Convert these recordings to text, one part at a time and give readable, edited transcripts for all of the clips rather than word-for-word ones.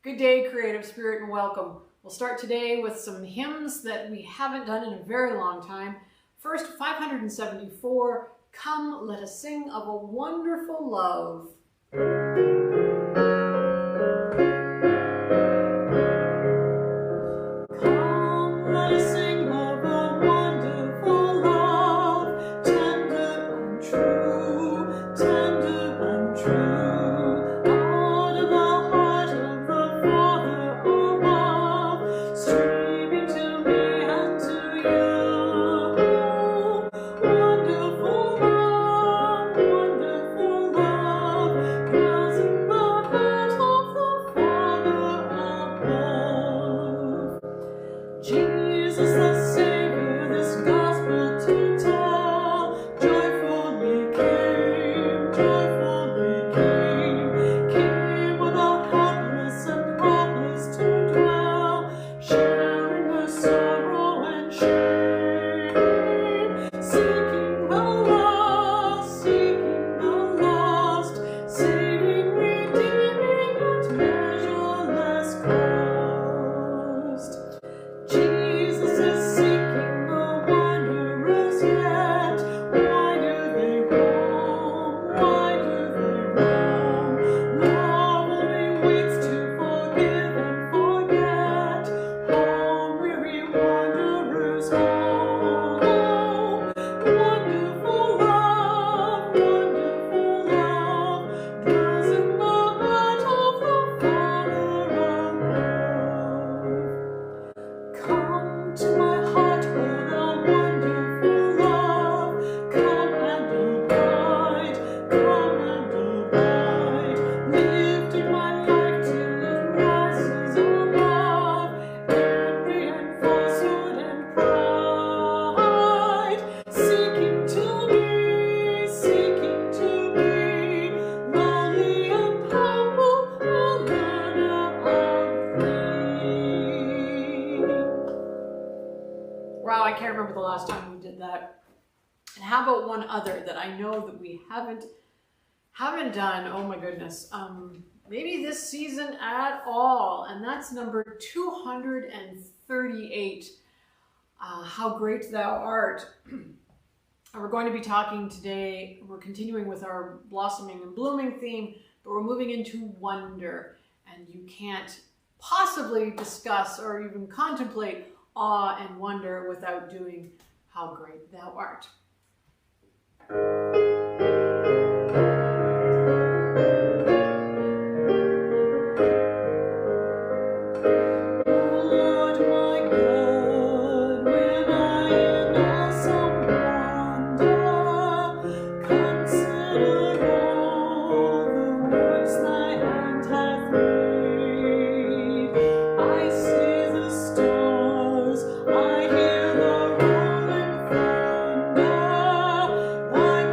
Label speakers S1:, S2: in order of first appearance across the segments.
S1: Good day, creative spirit, and welcome. We'll start today with some hymns that we haven't done in a very long time. First, 574, Come, Let Us Sing of a Wonderful Love. Come, let us sing of a wonderful love, tender and true, tender and true. Out of the heart of the Father above, streaming to me and to you. Wonderful love, dwells in the heart of the Father above. Jesus the Savior, this gospel to tell, joyfully came with the helpless and hopeless to dwell, sharing the sorrow and shame, seeking the lost, saving, redeeming at measureless cost. Jesus is seeking the wanderers yet. Why do they roam? Why do they roam? Love only waits to forgive and forget. Home, weary wanderers, home. Wonderful love, dwells in the heart of the Father above. Come to my heart, oh thou wonderful love, come and abide, lifting my life till it rises above envy and falsehood and pride, seeking to be, lowly and humble, a learner of thee. Wow, I can't remember the last time we did that. And how about one other that I know that we haven't done, oh my goodness, maybe this season at all, and that's number 238, How Great Thou Art. And we're going to be talking today, we're continuing with our blossoming and blooming theme, but we're moving into wonder, and you can't possibly discuss or even contemplate awe and wonder without doing How Great Thou Art. Lord my God, when I in awesome wonder consider all the works thy hand hath made, I see the stars, I hear the rolling thunder, thy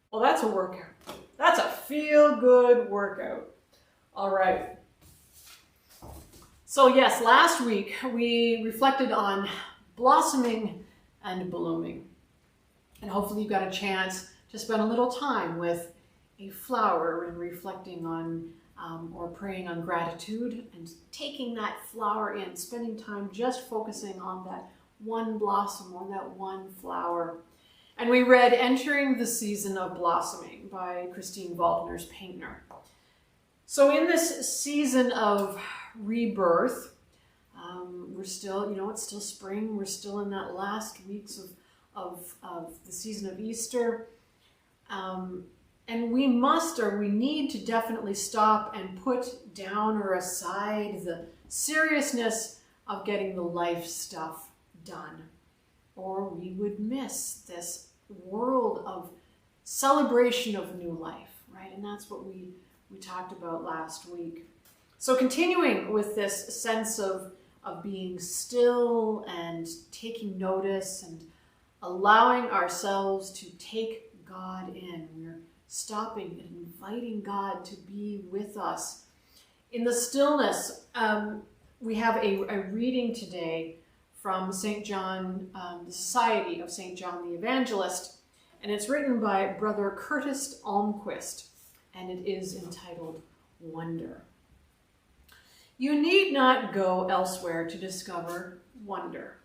S1: Well, that's a workout. That's a feel-good workout. All right. So yes, last week we reflected on blossoming and blooming. And hopefully you got a chance to spend a little time with a flower and reflecting on or praying on gratitude and taking that flower in, spending time just focusing on that one blossom or that one flower. And we read Entering the Season of Blossoming by Christine Waldner's Paintner. So in this season of rebirth, we're still, it's still spring. We're still in that last weeks of the season of Easter. And we need to definitely stop and put down or aside the seriousness of getting the life stuff done, or we would miss this world of celebration of new life, right? And that's what we talked about last week. So continuing with this sense of being still and taking notice and allowing ourselves to take God in. We're stopping and inviting God to be with us. In the stillness, we have a reading today from St. John, the Society of St. John the Evangelist, and it's written by Brother Curtis Almquist, and it is entitled Wonder. You need not go elsewhere to discover wonder,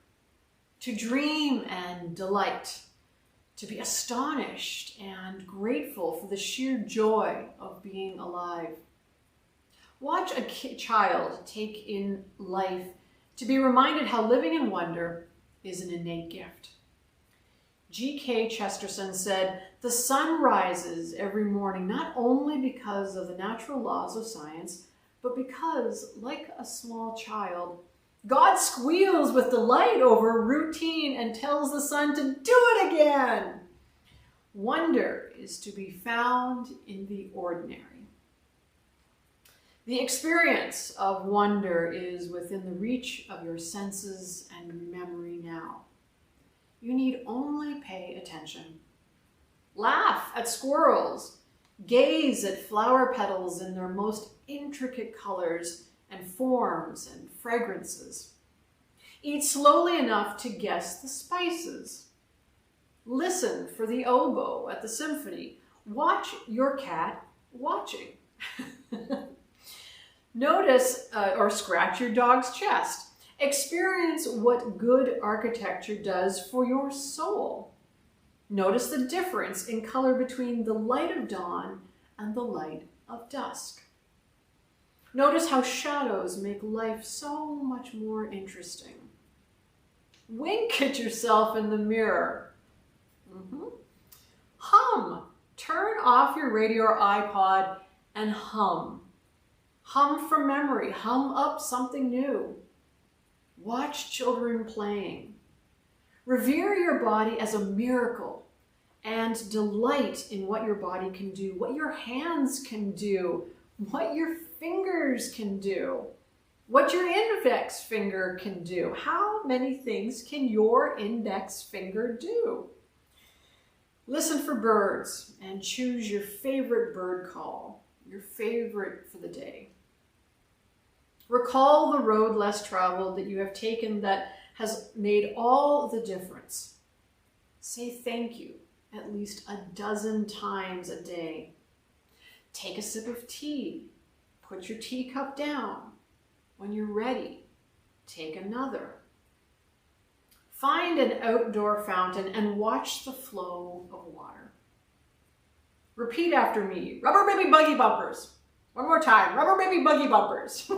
S1: to dream and delight, to be astonished and grateful for the sheer joy of being alive. Watch a child take in life to be reminded how living in wonder is an innate gift. G.K. Chesterton said, "The sun rises every morning not only because of the natural laws of science, but because, like a small child, God squeals with delight over routine and tells the sun to do it again." Wonder is to be found in the ordinary. The experience of wonder is within the reach of your senses and memory now. You need only pay attention. Laugh at squirrels. Gaze at flower petals in their most intricate colors and forms and fragrances. Eat slowly enough to guess the spices. Listen for the oboe at the symphony. Watch your cat watching. Notice or scratch your dog's chest. Experience what good architecture does for your soul. Notice the difference in color between the light of dawn and the light of dusk. Notice how shadows make life so much more interesting. Wink at yourself in the mirror. Hum. Turn off your radio or iPod and hum. Hum from memory. Hum up something new. Watch children playing. Revere your body as a miracle and delight in what your body can do, what your hands can do, what your fingers can do, what your index finger can do. How many things can your index finger do? Listen for birds and choose your favorite bird call, your favorite for the day. Recall the road less traveled that you have taken that has made all the difference. Say thank you at least a dozen times a day. Take a sip of tea. Put your teacup down when you're ready. Take another. Find an outdoor fountain and watch the flow of water. Repeat after me. Rubber baby buggy bumpers. One more time. Rubber baby buggy bumpers.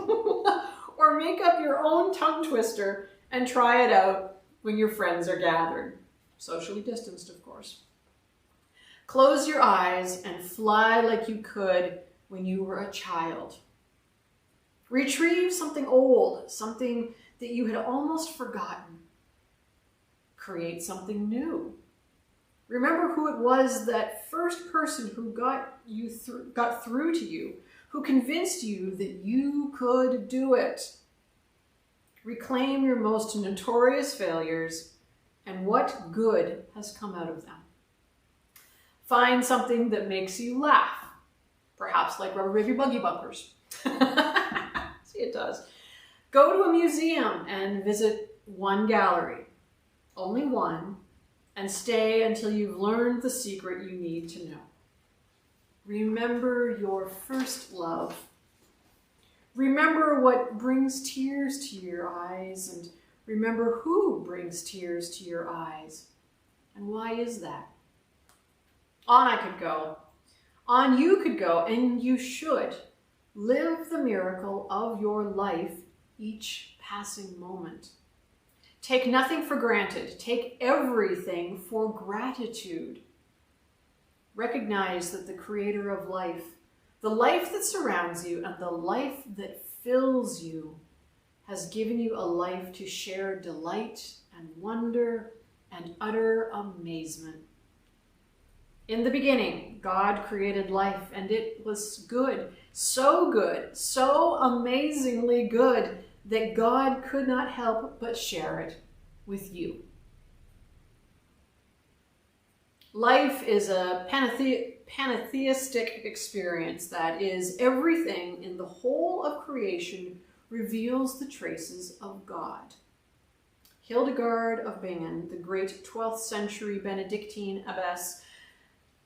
S1: Or make up your own tongue twister and try it out when your friends are gathered. Socially distanced, of course. Close your eyes and fly like you could when you were a child. Retrieve something old, something that you had almost forgotten. Create something new. Remember who it was, that first person who got through to you, who convinced you that you could do it. Reclaim your most notorious failures and what good has come out of them. Find something that makes you laugh, perhaps like rubber baby buggy bumpers. See, it does. Go to a museum and visit one gallery, only one, and stay until you've learned the secret you need to know. Remember your first love. Remember what brings tears to your eyes, and remember who brings tears to your eyes. And why is that? On I could go. On you could go, and you should. Live the miracle of your life each passing moment. Take nothing for granted. Take everything for gratitude. Recognize that the creator of life, the life that surrounds you, and the life that fills you, has given you a life to share delight and wonder and utter amazement. In the beginning, God created life, and it was good, so amazingly good, that God could not help but share it with you. Life is a pantheistic experience, that is, everything in the whole of creation reveals the traces of God. Hildegard of Bingen, the great 12th century Benedictine abbess,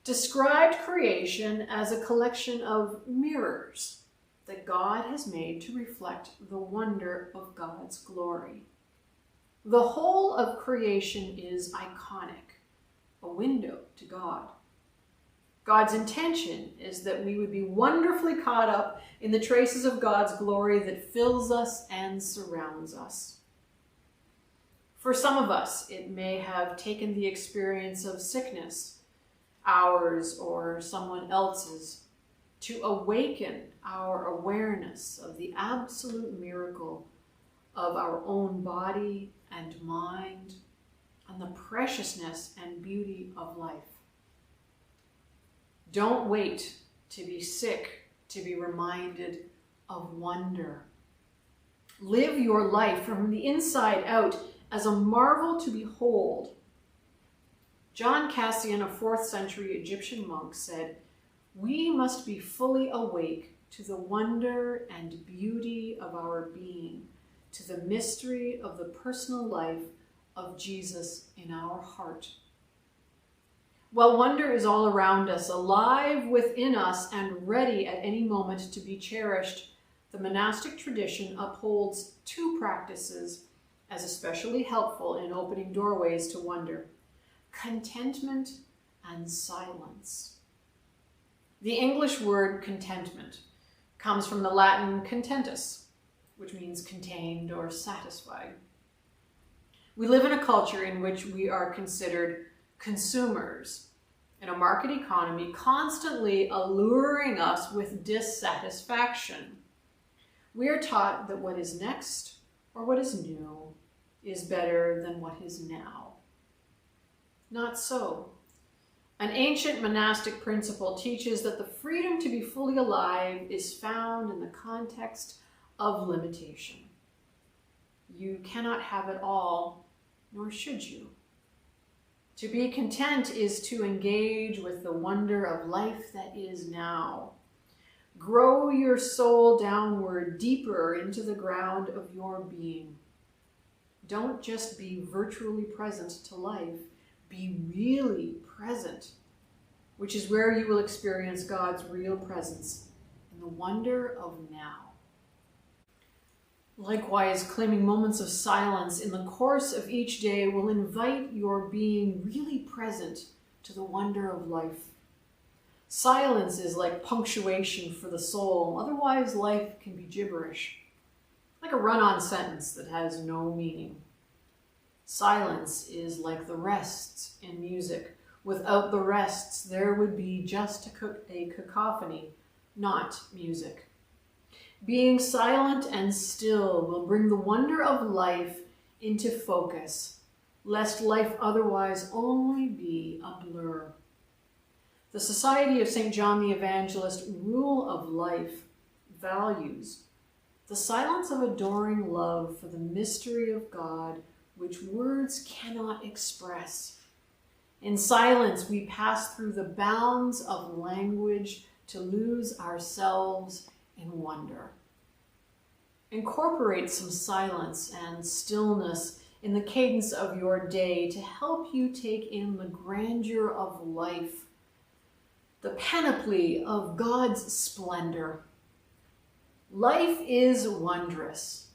S1: described creation as a collection of mirrors that God has made to reflect the wonder of God's glory. The whole of creation is iconic, a window to God. God's intention is that we would be wonderfully caught up in the traces of God's glory that fills us and surrounds us. For some of us, it may have taken the experience of sickness, ours or someone else's, to awaken our awareness of the absolute miracle of our own body and mind and the preciousness and beauty of life. Don't wait to be sick to be reminded of wonder. Live your life from the inside out as a marvel to behold. John Cassian, a 4th century Egyptian monk, said, "We must be fully awake to the wonder and beauty of our being, to the mystery of the personal life of Jesus in our heart." While wonder is all around us, alive within us and ready at any moment to be cherished, the monastic tradition upholds 2 practices as especially helpful in opening doorways to wonder: contentment and silence. The English word contentment comes from the Latin contentus, which means contained or satisfied. We live in a culture in which we are considered consumers in a market economy constantly alluring us with dissatisfaction. We are taught that what is next or what is new is better than what is now. Not so. An ancient monastic principle teaches that the freedom to be fully alive is found in the context of limitation. You cannot have it all, nor should you. To be content is to engage with the wonder of life that is now. Grow your soul downward, deeper into the ground of your being. Don't just be virtually present to life. Be really present, which is where you will experience God's real presence in the wonder of now. Likewise, claiming moments of silence in the course of each day will invite your being really present to the wonder of life. Silence is like punctuation for the soul, otherwise life can be gibberish, like a run-on sentence that has no meaning. Silence is like the rests in music. Without the rests, there would be just a cacophony, not music. Being silent and still will bring the wonder of life into focus, lest life otherwise only be a blur. The Society of St. John the Evangelist Rule of Life values the silence of adoring love for the mystery of God, which words cannot express. In silence, we pass through the bounds of language to lose ourselves in wonder. Incorporate some silence and stillness in the cadence of your day to help you take in the grandeur of life, the panoply of God's splendor. Life is wondrous.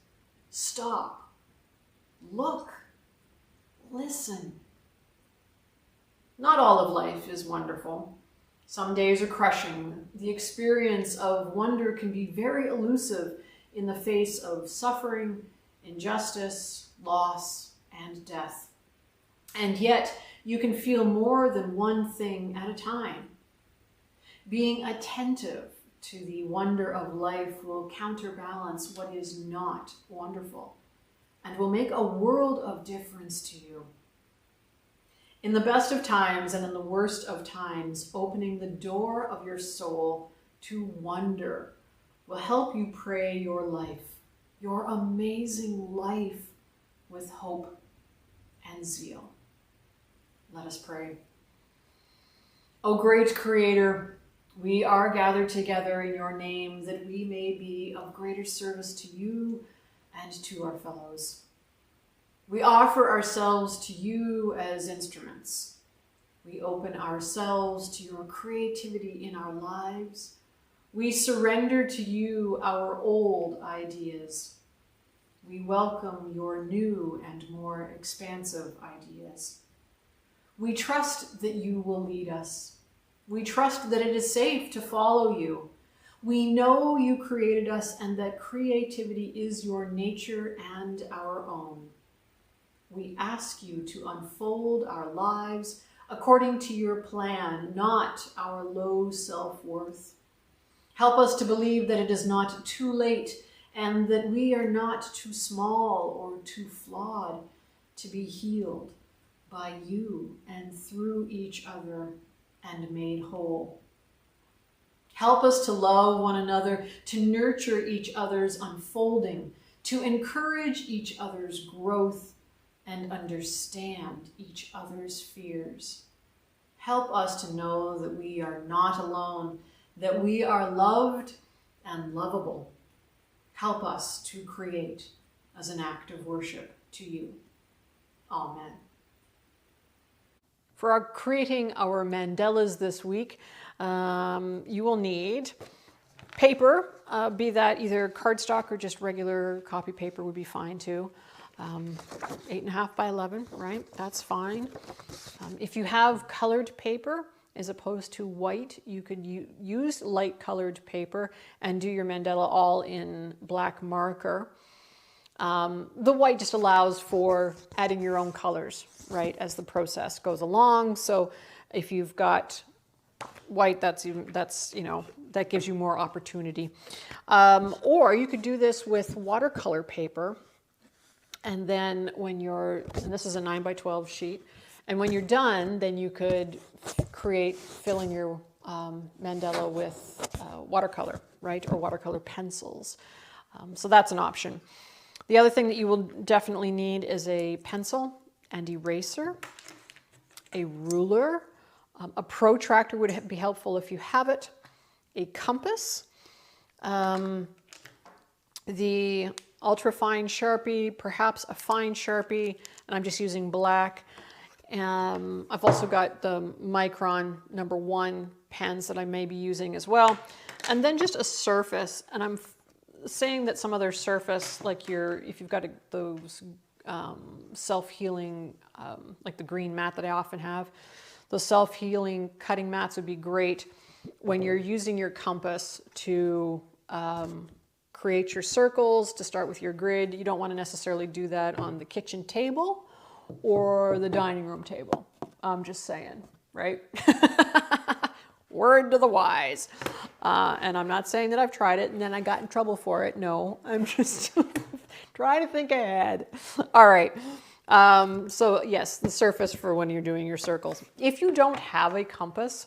S1: Stop, look, listen. Not all of life is wonderful. Some days are crushing. The experience of wonder can be very elusive in the face of suffering, injustice, loss, and death. And yet, you can feel more than one thing at a time. Being attentive to the wonder of life will counterbalance what is not wonderful and will make a world of difference to you. In the best of times and in the worst of times, opening the door of your soul to wonder will help you pray your life, your amazing life, with hope and zeal. Let us pray. O great Creator, we are gathered together in your name that we may be of greater service to you and to our fellows. We offer ourselves to you as instruments. We open ourselves to your creativity in our lives. We surrender to you our old ideas. We welcome your new and more expansive ideas. We trust that you will lead us. We trust that it is safe to follow you. We know you created us and that creativity is your nature and our own. We ask you to unfold our lives according to your plan, not our low self-worth. Help us to believe that it is not too late and that we are not too small or too flawed to be healed by you and through each other and made whole. Help us to love one another, to nurture each other's unfolding, to encourage each other's growth and understand each other's fears. Help us to know that we are not alone, that we are loved and lovable. Help us to create as an act of worship to you. Amen. For creating our mandalas this week, you will need paper, be that either cardstock or just regular copy paper would be fine too. 8.5 by 11, right? That's fine. If you have colored paper as opposed to white, you could use light colored paper and do your mandala all in black marker. The white just allows for adding your own colors, right, as the process goes along. So if you've got white, that gives you more opportunity. Or you could do this with watercolor paper. And then and this is a 9 by 12 sheet, and when you're done, then you could fill in your mandala with watercolor, right, or watercolor pencils. So that's an option. The other thing that you will definitely need is a pencil and eraser, a ruler, a protractor would be helpful if you have it, a compass, the ultra-fine Sharpie, perhaps a fine Sharpie, and I'm just using black. I've also got the Micron #1 pens that I may be using as well. And then just a surface, and saying that some other surface, like if you've got those self-healing, like the green mat that I often have, those self-healing cutting mats would be great when you're using your compass to create your circles, to start with your grid. You don't want to necessarily do that on the kitchen table or the dining room table. I'm just saying, right? Word to the wise. And I'm not saying that I've tried it and then I got in trouble for it. No, I'm just trying to think ahead. All right. So yes, the surface for when you're doing your circles. If you don't have a compass,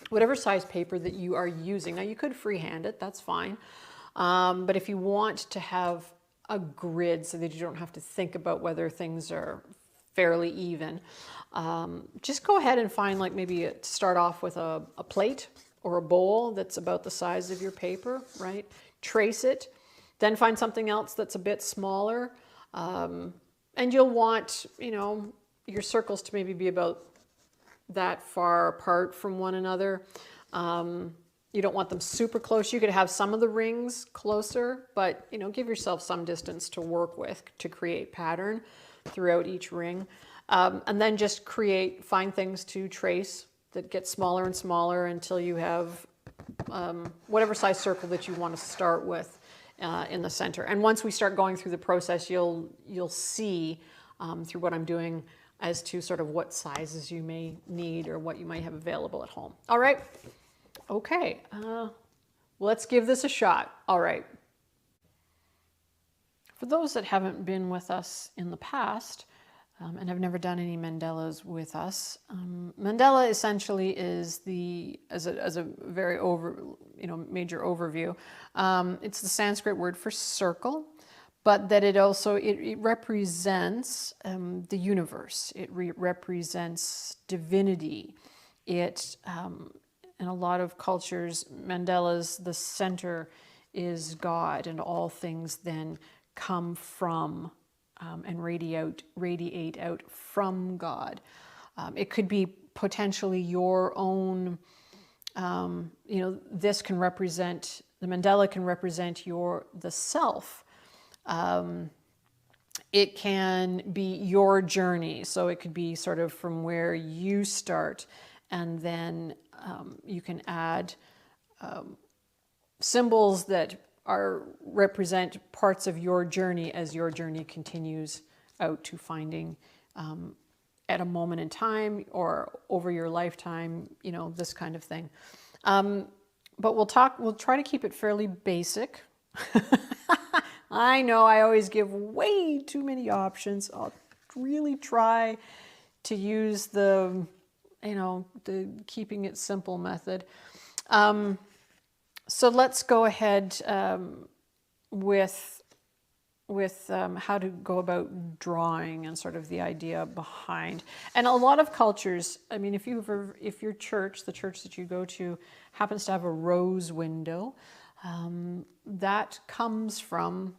S1: whatever size paper that you are using, now you could freehand it, that's fine. But if you want to have a grid so that you don't have to think about whether things are fairly even, just go ahead and find, like, maybe start off with a plate or a bowl that's about the size of your paper, right? Trace it, then find something else that's a bit smaller. And you'll want, your circles to maybe be about that far apart from one another. You don't want them super close. You could have some of the rings closer, but give yourself some distance to work with to create pattern throughout each ring. And then just find things to trace that get smaller and smaller until you have whatever size circle that you want to start with in the center. And once we start going through the process, you'll see through what I'm doing as to sort of what sizes you may need or what you might have available at home. All right. Okay, let's give this a shot. All right. For those that haven't been with us in the past and have never done any mandalas with us, mandala essentially is as a very major overview. It's the Sanskrit word for circle, but that it also it represents the universe. It represents divinity. It in a lot of cultures, mandalas, the center is God, and all things then come from and radiate out from God. It could be potentially your own, this can represent, the mandala can represent the self. It can be your journey, so it could be sort of from where you start, and then you can add symbols that represent parts of your journey as your journey continues out to finding at a moment in time or over your lifetime, this kind of thing. But we'll try to keep it fairly basic. I know I always give way too many options. I'll really try to use the keeping it simple method. So let's go ahead with how to go about drawing and sort of the idea behind. And a lot of cultures, I mean, if your church, the church that you go to, happens to have a rose window, that comes from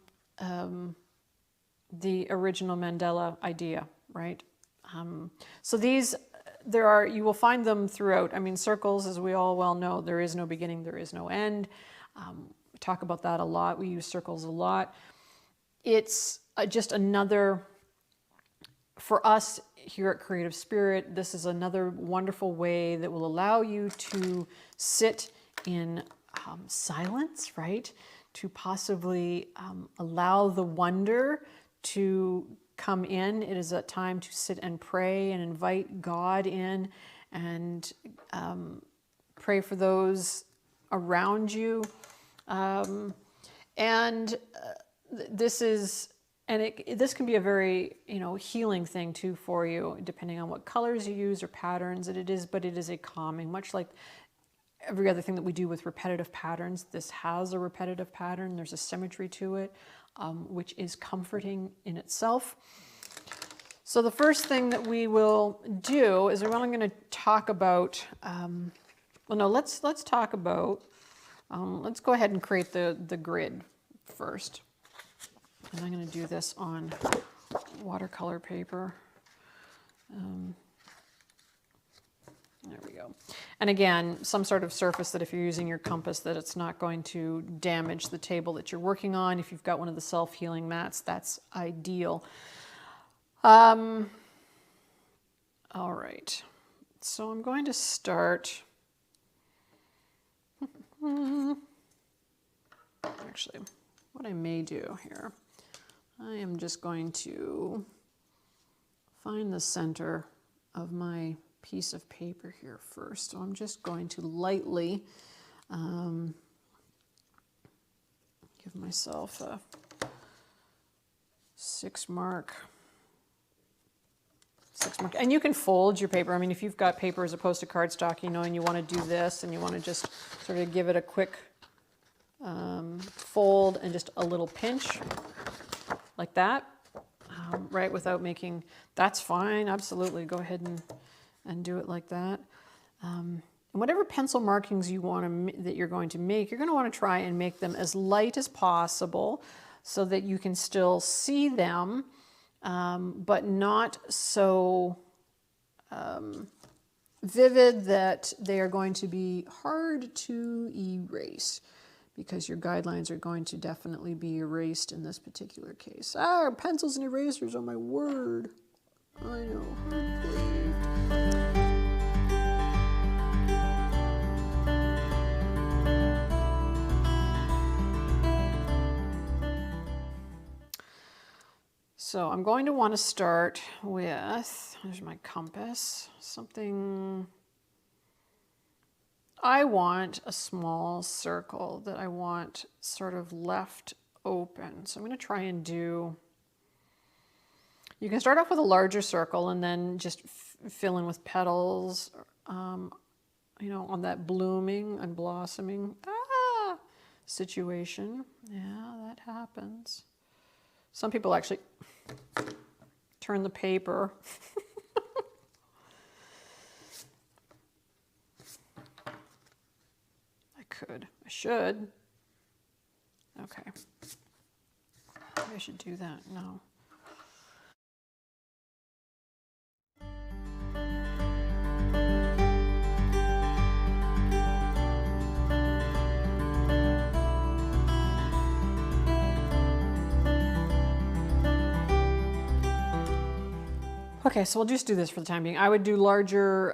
S1: the original mandala idea, right? So you will find them throughout. I mean, circles, as we all well know, there is no beginning, there is no end. We talk about that a lot. We use circles a lot. It's just another, for us here at Creative Spirit, this is another wonderful way that will allow you to sit in silence, right? To possibly allow the wonder to come in. It is a time to sit and pray and invite God in and pray for those around you. This can be a very healing thing too for you, depending on what colors you use or patterns that it is. But it is a calming, much like every other thing that we do with repetitive patterns. This has a repetitive pattern. There's a symmetry to it, which is comforting in itself. So the first thing that we will do is we're only going to talk about. Let's talk about. Let's go ahead and create the grid first. And I'm going to do this on watercolor paper. There we go. And again, some sort of surface that if you're using your compass, that it's not going to damage the table that you're working on. If you've got one of the self-healing mats, that's ideal. All right, so I'm going to start. Actually, what I may do here, I am just going to find the center of my piece of paper here first. So I'm just going to lightly give myself a 6 mark. And you can fold your paper. I mean, if you've got paper as opposed to cardstock, you know, and you want to do this and you want to just sort of give it a quick fold and just a little pinch like that, right, without making, that's fine, absolutely, go ahead and do it like that. And whatever pencil markings you want to, that you're going to make, you're going to want to try and make them as light as possible so that you can still see them, but not so vivid that they are going to be hard to erase, because your guidelines are going to definitely be erased in this particular case. Ah, pencils and erasers, oh my word. I know. So I'm going to want to start with, there's my compass, something. I want a small circle that I want sort of left open. So I'm going to try and do, you can start off with a larger circle and then just fill in with petals, you know, on that blooming and blossoming situation. Yeah, that happens. Some people actually turn the paper. I should. Okay. Maybe I should do that. No. Okay, so we'll just do this for the time being. I would do larger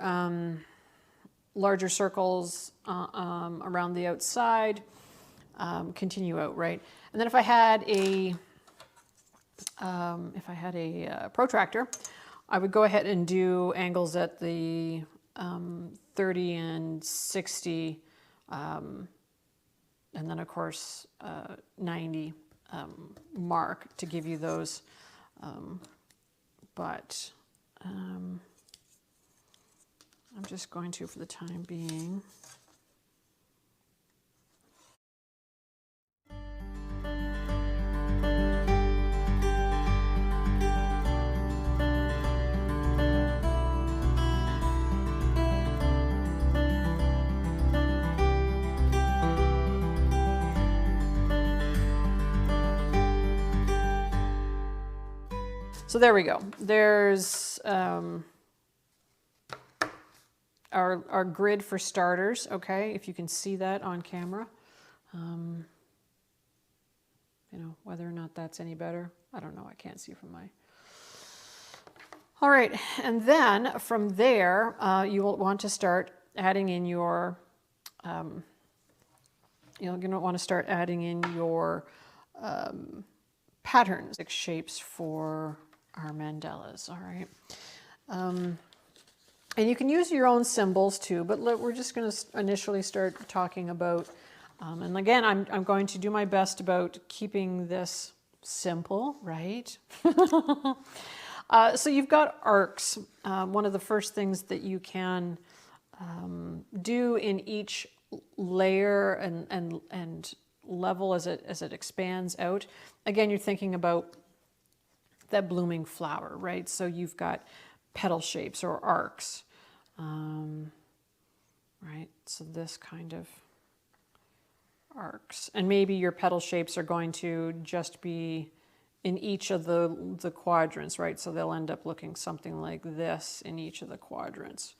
S1: circles around the outside, continue out, right? And then if I had a protractor, I would go ahead and do angles at the 30 and 60, and then of course 90 mark to give you those, but I'm just going to, for the time being, so there we go. There's our grid for starters, okay, if you can see that on camera. You know, whether or not that's any better, I don't know, I can't see from my... All right, and then from there, you will want to start adding in your, you're going to want to start adding in your patterns, shapes for our mandalas, all right? And you can use your own symbols too, but we're just going to initially start talking about, and again, I'm going to do my best about keeping this simple, right? So you've got arcs. One of the first things that you can do in each layer and level as it expands out. Again, you're thinking about that blooming flower, right? So you've got petal shapes or arcs, right? So this kind of arcs. And maybe your petal shapes are going to just be in each of the quadrants, right? So they'll end up looking something like this in each of the quadrants.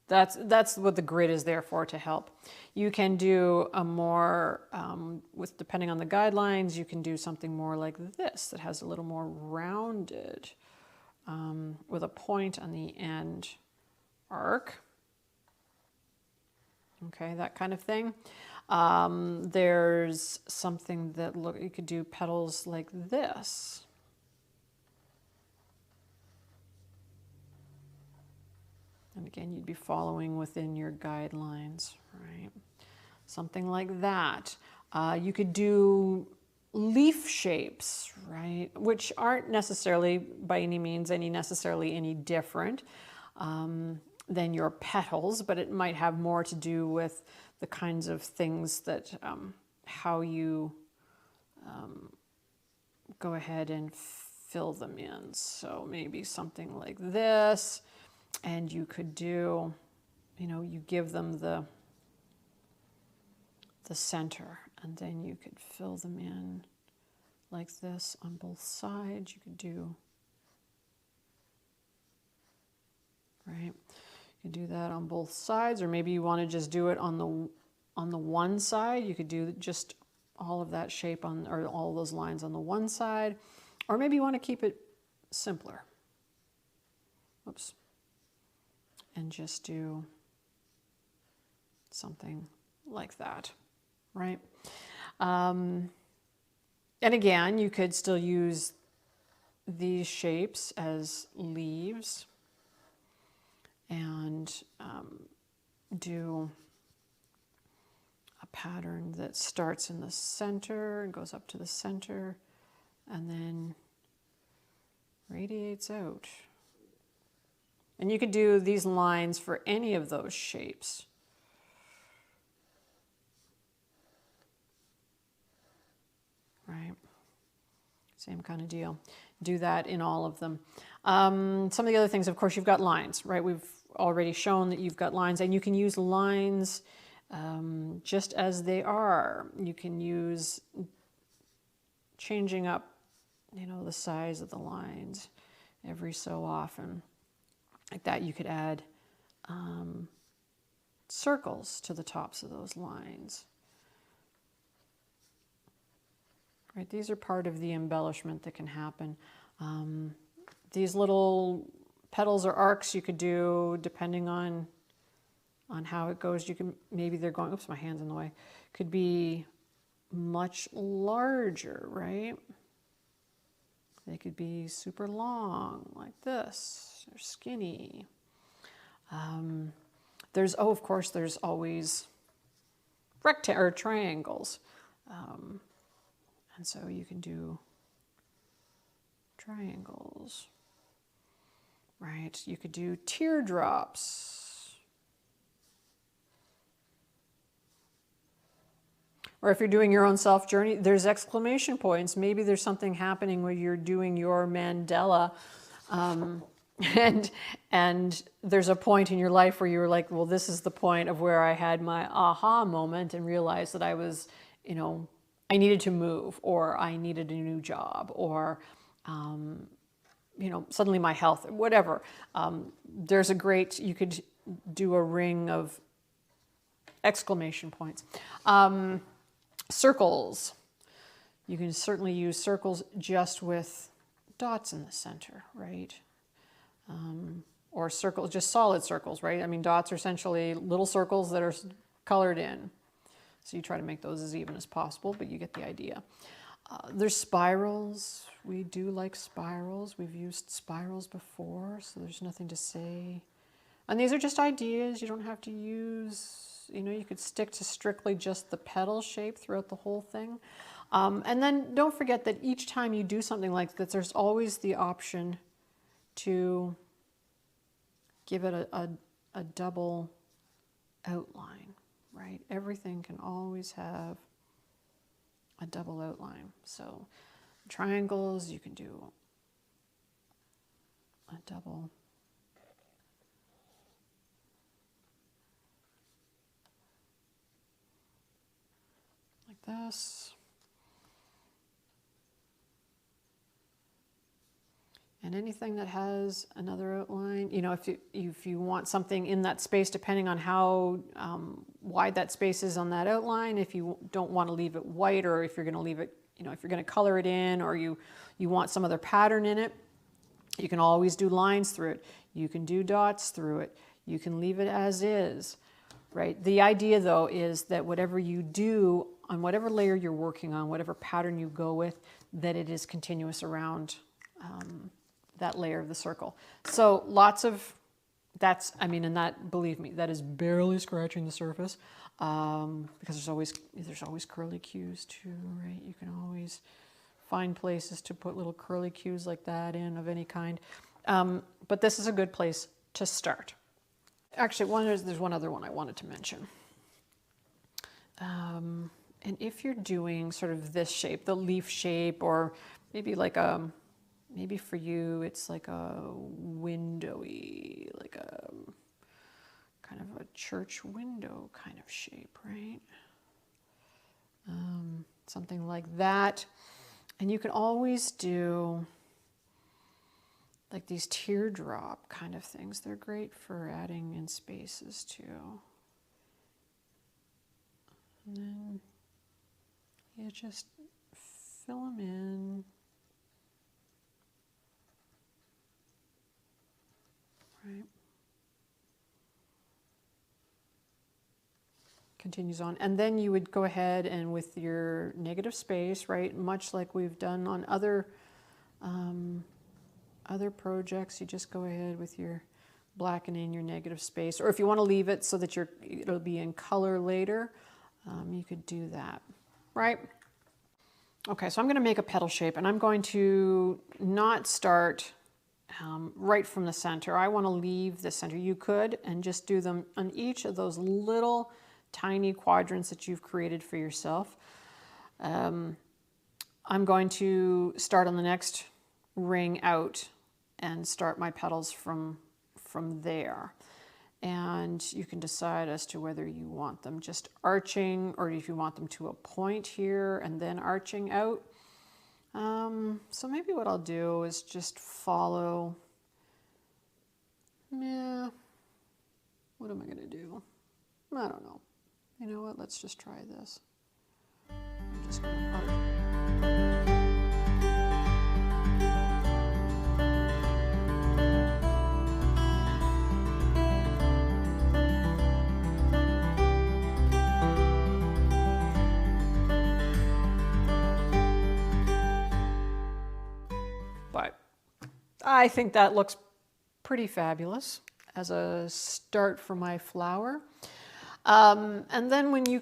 S1: That's what the grid is there for, to help. You can do a more, depending on the guidelines, you can do something more like this that has a little more rounded, with a point on the end arc. Okay, that kind of thing. There's something that you could do petals like this. And again, you'd be following within your guidelines, right? Something like that. You could do leaf shapes, right? Which aren't necessarily, by any means, necessarily any different than your petals, but it might have more to do with the kinds of things that, how you go ahead and fill them in. So maybe something like this. And you could do, you give them the center, and then you could fill them in like this on both sides. You could do, right? You could do that on both sides, or maybe you want to just do it on the one side. You could do just all of that shape or all those lines on the one side, or maybe you want to keep it simpler. Oops. And just do something like that, right? And again, you could still use these shapes as leaves and do a pattern that starts in the center and goes up to the center and then radiates out. And you could do these lines for any of those shapes. Right? Same kind of deal. Do that in all of them. Some of the other things, of course, you've got lines, right? We've already shown that you've got lines, and you can use lines just as they are. You can use changing up, the size of the lines every so often. Like that, you could add circles to the tops of those lines. Right, these are part of the embellishment that can happen. These little petals or arcs you could do depending on how it goes. You can, maybe they're going, oops, my hand's in the way. Could be much larger, right? They could be super long like this, or skinny. Of course, there's always or triangles. And so you can do triangles, right? You could do teardrops. Or if you're doing your own self journey, there's exclamation points. Maybe there's something happening where you're doing your Mandela, and there's a point in your life where you're like, well, this is the point of where I had my aha moment and realized that I was, I needed to move, or I needed a new job, or, suddenly my health, whatever. You could do a ring of exclamation points. Circles. You can certainly use circles just with dots in the center, right? Or circles, just solid circles, right? I mean, dots are essentially little circles that are colored in. So you try to make those as even as possible, but you get the idea. There's spirals. We do like spirals. We've used spirals before, so there's nothing to say. And these are just ideas. You don't have to use, you could stick to strictly just the petal shape throughout the whole thing. And then don't forget that each time you do something like this, there's always the option to give it a double outline, right? Everything can always have a double outline. So triangles, you can do a double. Like this. And anything that has another outline, you know, if you want something in that space, depending on how wide that space is on that outline, if you don't want to leave it white, or if you're going to leave it, you know, if you're going to color it in, or you want some other pattern in it, you can always do lines through it. You can do dots through it. You can leave it as is, right? The idea, though, is that whatever you do on whatever layer you're working on, whatever pattern you go with, that it is continuous around that layer of the circle. So lots of, that's, I mean, and that, believe me, that is barely scratching the surface, because there's always curly cues too, right? You can always find places to put little curly cues like that in, of any kind. But this is a good place to start. Actually, there's one other one I wanted to mention. And if you're doing sort of this shape, the leaf shape, or maybe like maybe for you, it's like a windowy, like a kind of a church window kind of shape, right? Something like that. And you can always do like these teardrop kind of things. They're great for adding in spaces too. And then you just fill them in. Right. Continues on. And then you would go ahead and with your negative space, right, much like we've done on other projects, you just go ahead with your blacken in your negative space. Or if you want to leave it so that it'll be in color later, you could do that, right? Okay, so I'm going to make a petal shape, and I'm going to not start right from the center. I want to leave the center. You could, and just do them on each of those little tiny quadrants that you've created for yourself. I'm going to start on the next ring out and start my petals from there. And you can decide as to whether you want them just arching, or if you want them to a point here and then arching out. So maybe what I'll do is just follow, what am I going to do? I don't know. You know what, let's just try this. I'm just going to arch. But I think that looks pretty fabulous as a start for my flower. And then when you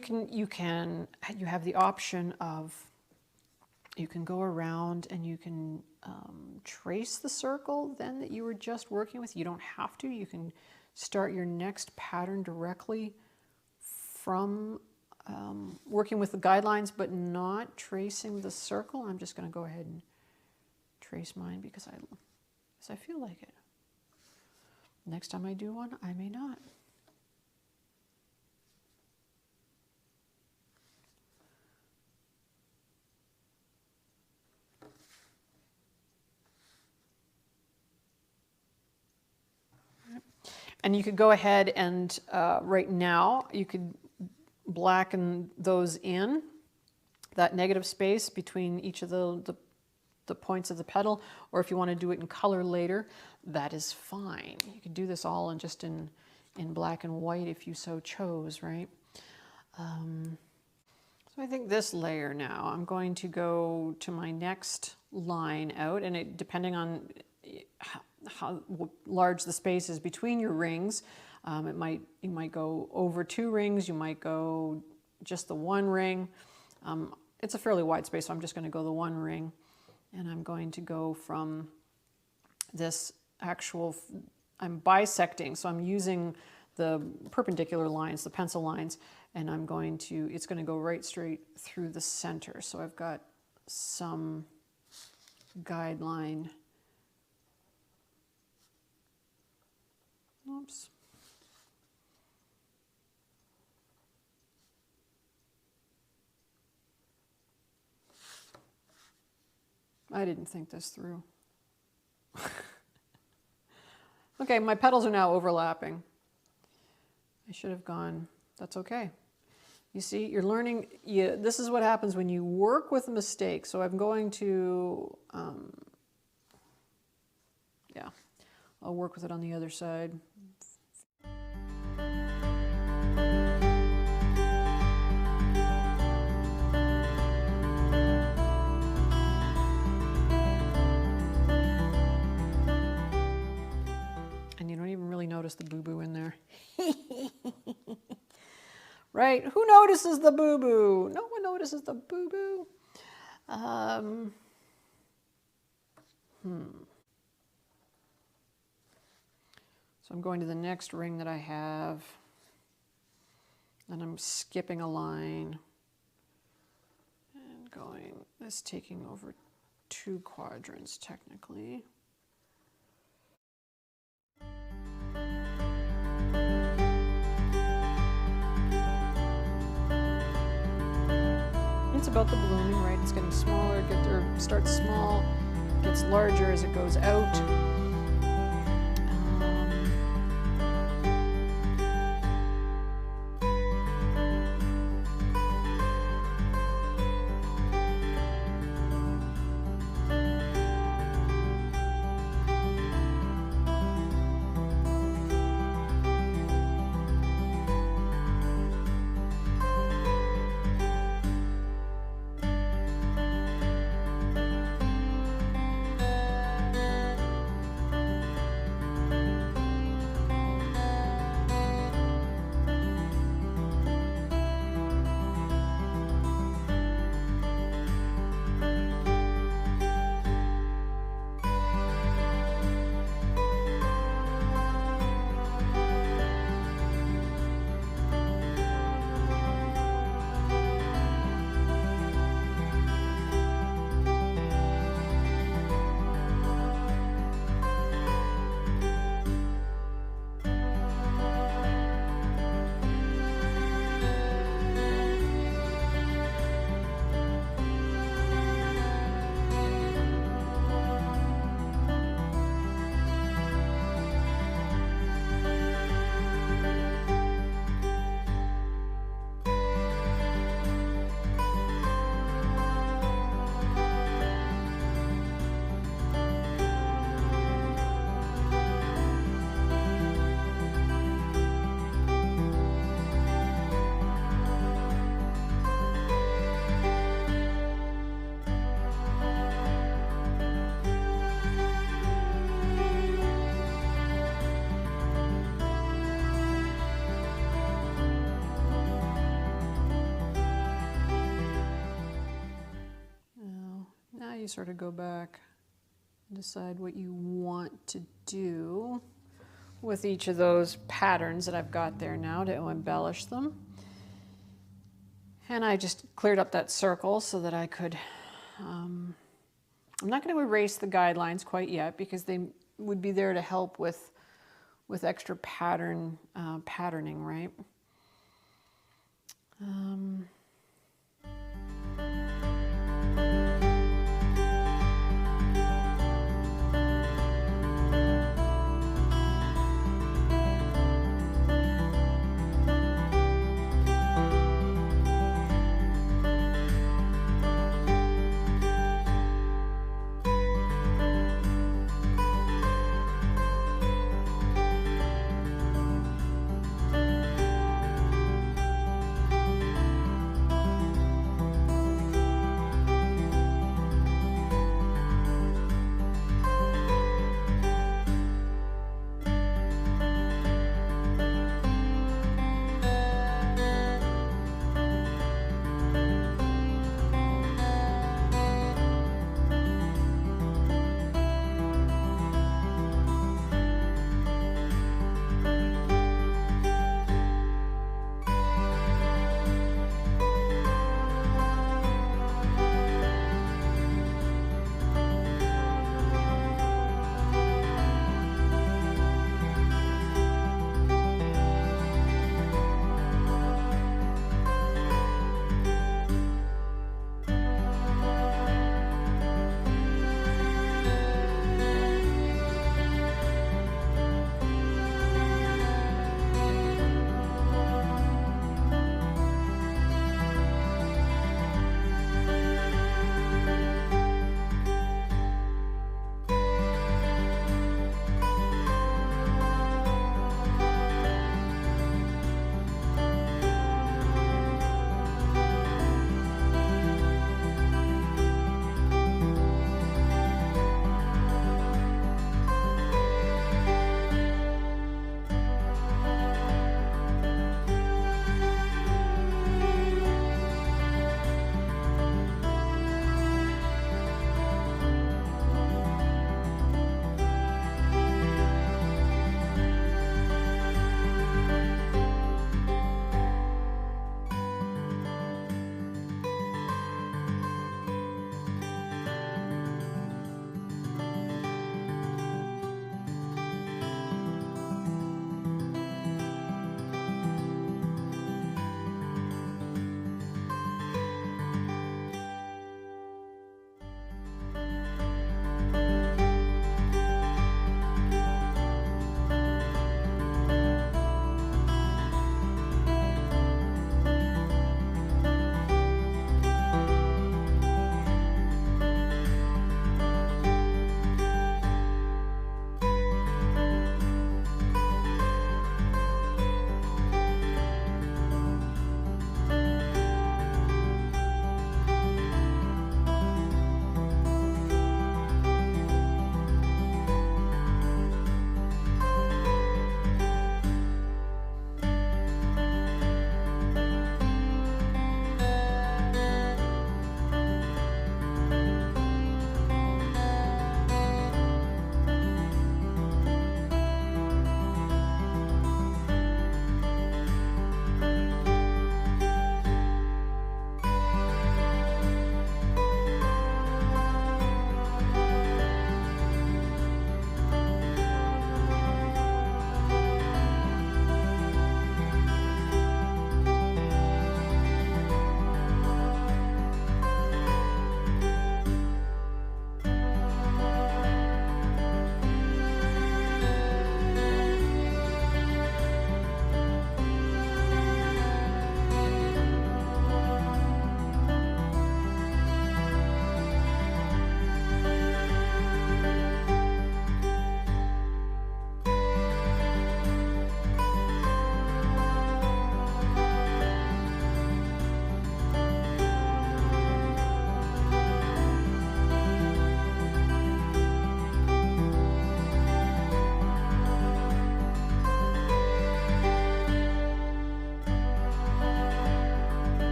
S1: have the option of, you can go around and you can trace the circle then that you were just working with. You don't have to. You can start your next pattern directly from working with the guidelines, but not tracing the circle. I'm just going to go ahead and trace mine because I feel like it. Next time I do one, I may not. And you could go ahead and right now you could blacken those in, that negative space between each of the points of the petal, or if you want to do it in color later, that is fine. You can do this all in black and white if you so chose, right? So I think this layer now, I'm going to go to my next line out, and depending on how large the space is between your rings, you might go over 2 rings, you might go just the 1 ring. It's a fairly wide space, so I'm just going to go the 1 ring. And I'm going to go from this I'm bisecting, so I'm using the perpendicular lines, the pencil lines, and it's going to go right straight through the center. So I've got some guideline. Oops. I didn't think this through. Okay, my petals are now overlapping. I should have gone, that's okay. You see, you're learning, this is what happens when you work with a mistake. So I'm going to, yeah, I'll work with it on the other side. And you don't even really notice the boo-boo in there. Right? Who notices the boo-boo? No one notices the boo-boo. So I'm going to the next ring that I have, and I'm skipping a line and going, this taking over 2 quadrants technically. It's about the blooming, right? It's getting smaller, starts small, gets larger as it goes out. You sort of go back and decide what you want to do with each of those patterns that I've got there now to embellish them. And I just cleared up that circle so that I could, I'm not going to erase the guidelines quite yet because they would be there to help with extra patterning, right?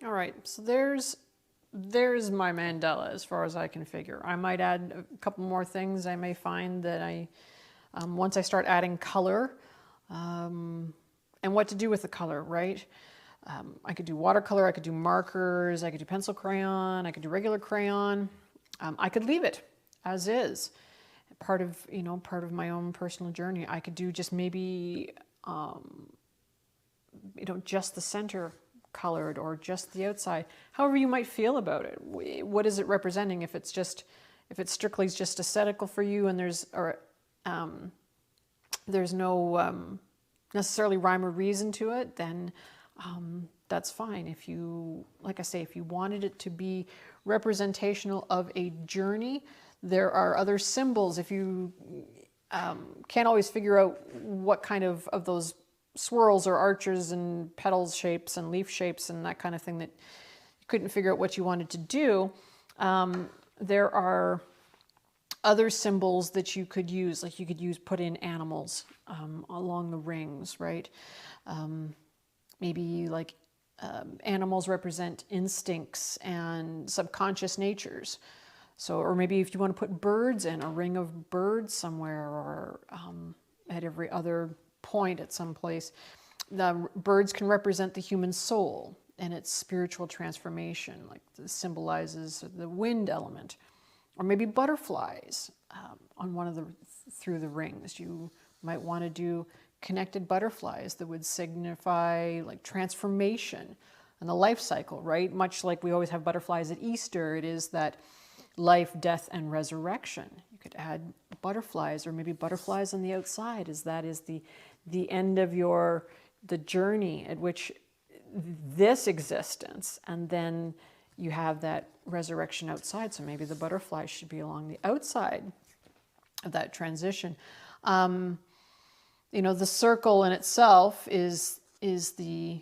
S1: All right, so there's my mandala as far as I can figure. I might add a couple more things. I may find that once I start adding color, and what to do with the color, right? I could do watercolor, I could do markers, I could do pencil crayon, I could do regular crayon. I could leave it as is, part of my own personal journey. I could do just maybe, just the center colored or just the outside, however you might feel about it. What is it representing? If it's strictly just aesthetical for you and there's no necessarily rhyme or reason to it, then that's fine. If you, like I say, if you wanted it to be representational of a journey, there are other symbols. If you can't always figure out what kind of those swirls or arches and petals shapes and leaf shapes and that kind of thing, that you couldn't figure out what you wanted to do, there are other symbols that you could use. Like you could put in animals along the rings, right? Maybe like animals represent instincts and subconscious natures. So, or maybe if you want to put birds in, a ring of birds somewhere, or at every other point at some place. The birds can represent the human soul and its spiritual transformation, like this symbolizes the wind element. Or maybe butterflies on one of through the rings. You might want to do connected butterflies that would signify like transformation and the life cycle, right? Much like we always have butterflies at Easter, it is that life, death, and resurrection. You could add butterflies, or maybe butterflies on the outside, as that is the end of the journey at which this existence, and then you have that resurrection outside. So maybe the butterflies should be along the outside of that transition. The circle in itself is the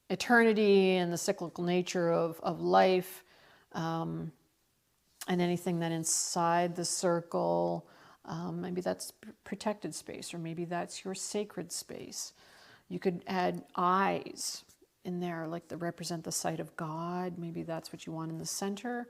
S1: eternity and the cyclical nature of life, and anything that inside the circle, maybe that's protected space, or maybe that's your sacred space. You could add eyes in there, like that represent the sight of God. Maybe that's what you want in the center.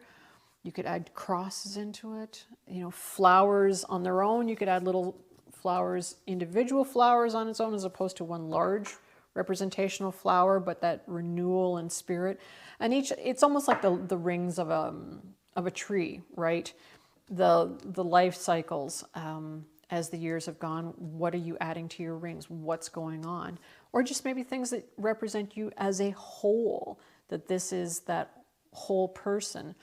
S1: You could add crosses into it. Flowers on their own. You could add little flowers, individual flowers on its own, as opposed to one large representational flower, but that renewal in spirit. And it's almost like the rings of a tree, right? The life cycles, as the years have gone, what are you adding to your rings? What's going on? Or just maybe things that represent you as a whole, that this is that whole person,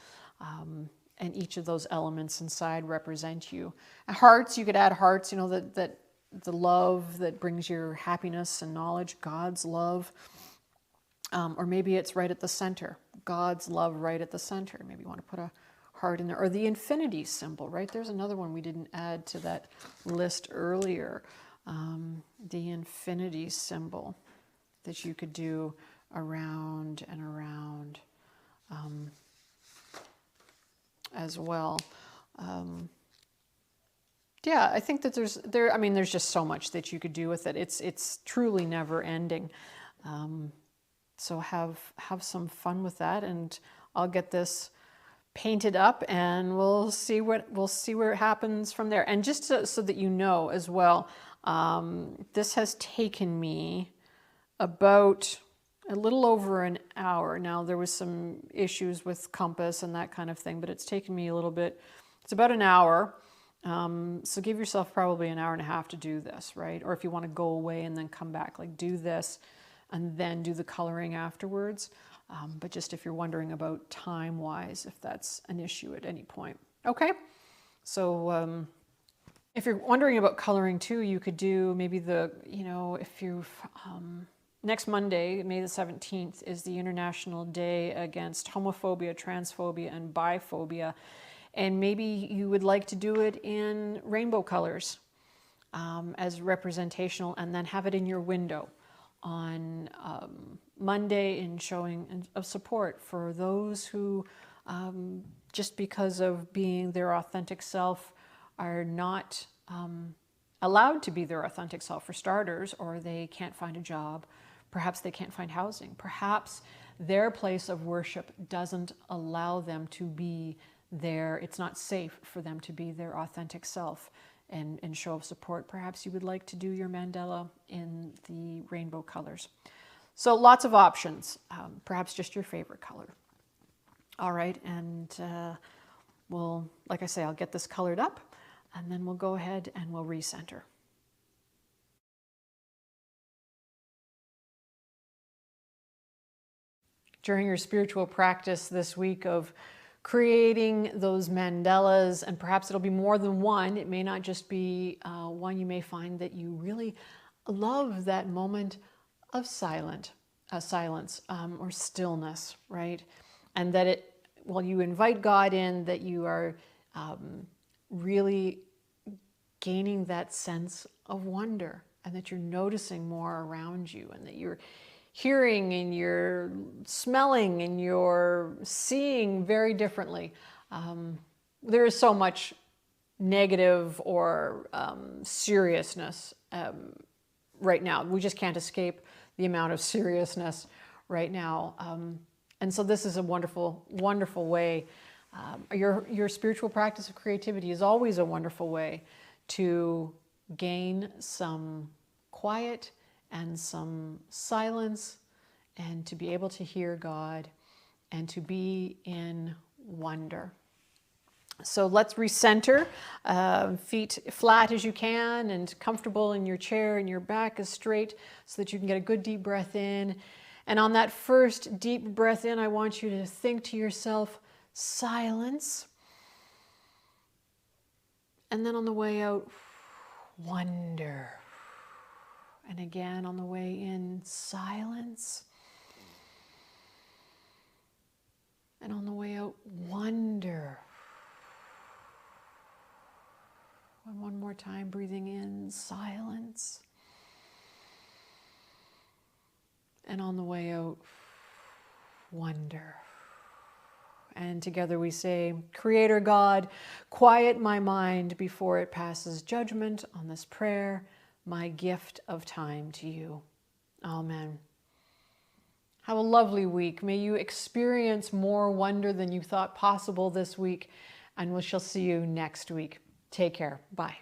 S1: and each of those elements inside represent you. Hearts, you could add hearts, that the love that brings your happiness and knowledge, God's love. Or maybe it's right at the center, God's love right at the center. Maybe you want to put a heart in there. Or the infinity symbol, right? There's another one we didn't add to that list earlier. The infinity symbol that you could do around and around as well. Yeah, I think that there's just so much that you could do with it. It's truly never ending. So have some fun with that, and I'll get this painted up, and we'll see where it happens from there. And just so that you know as well, this has taken me about a little over an hour. Now, there was some issues with compass and that kind of thing, but it's taken me a little bit. It's about an hour. So give yourself probably an hour and a half to do this, right? Or if you want to go away and then come back, like do this and then do the coloring afterwards. But just if you're wondering about time-wise, if that's an issue at any point. Okay, so if you're wondering about coloring too, you could do maybe if you've, next Monday, May the 17th, is the International Day Against Homophobia, Transphobia, and Biphobia. And maybe you would like to do it in rainbow colors as representational, and then have it in your window on Monday, in showing of support for those who, just because of being their authentic self, are not allowed to be their authentic self, for starters, or they can't find a job. Perhaps they can't find housing. Perhaps their place of worship doesn't allow them to be their, it's not safe for them to be their authentic self. And in show of support, perhaps you would like to do your mandala in the rainbow colors. So lots of options, perhaps just your favorite color. All right, and we'll, like I say, I'll get this colored up, and then we'll go ahead and we'll recenter. During your spiritual practice this week of creating those mandalas, and perhaps it'll be more than one, it may not just be one, you may find that you really love that moment of silence or stillness, right? And that it, while you invite God in, that you are really gaining that sense of wonder, and that you're noticing more around you, and that you're hearing and you're smelling and you're seeing very differently. There is so much negative or seriousness right now. We just can't escape the amount of seriousness right now. And so this is a wonderful, wonderful way. Your spiritual practice of creativity is always a wonderful way to gain some quiet and some silence, and to be able to hear God and to be in wonder. So let's recenter, feet flat as you can and comfortable in your chair, and your back is straight so that you can get a good deep breath in. And on that first deep breath in, I want you to think to yourself, silence. And then on the way out, wonder. And again, on the way in, silence. And on the way out, wonder. And one more time, breathing in, silence. And on the way out, wonder. And together we say, Creator God, quiet my mind before it passes judgment on this prayer, my gift of time to you. Amen. Have a lovely week. May you experience more wonder than you thought possible this week, and we shall see you next week. Take care. Bye.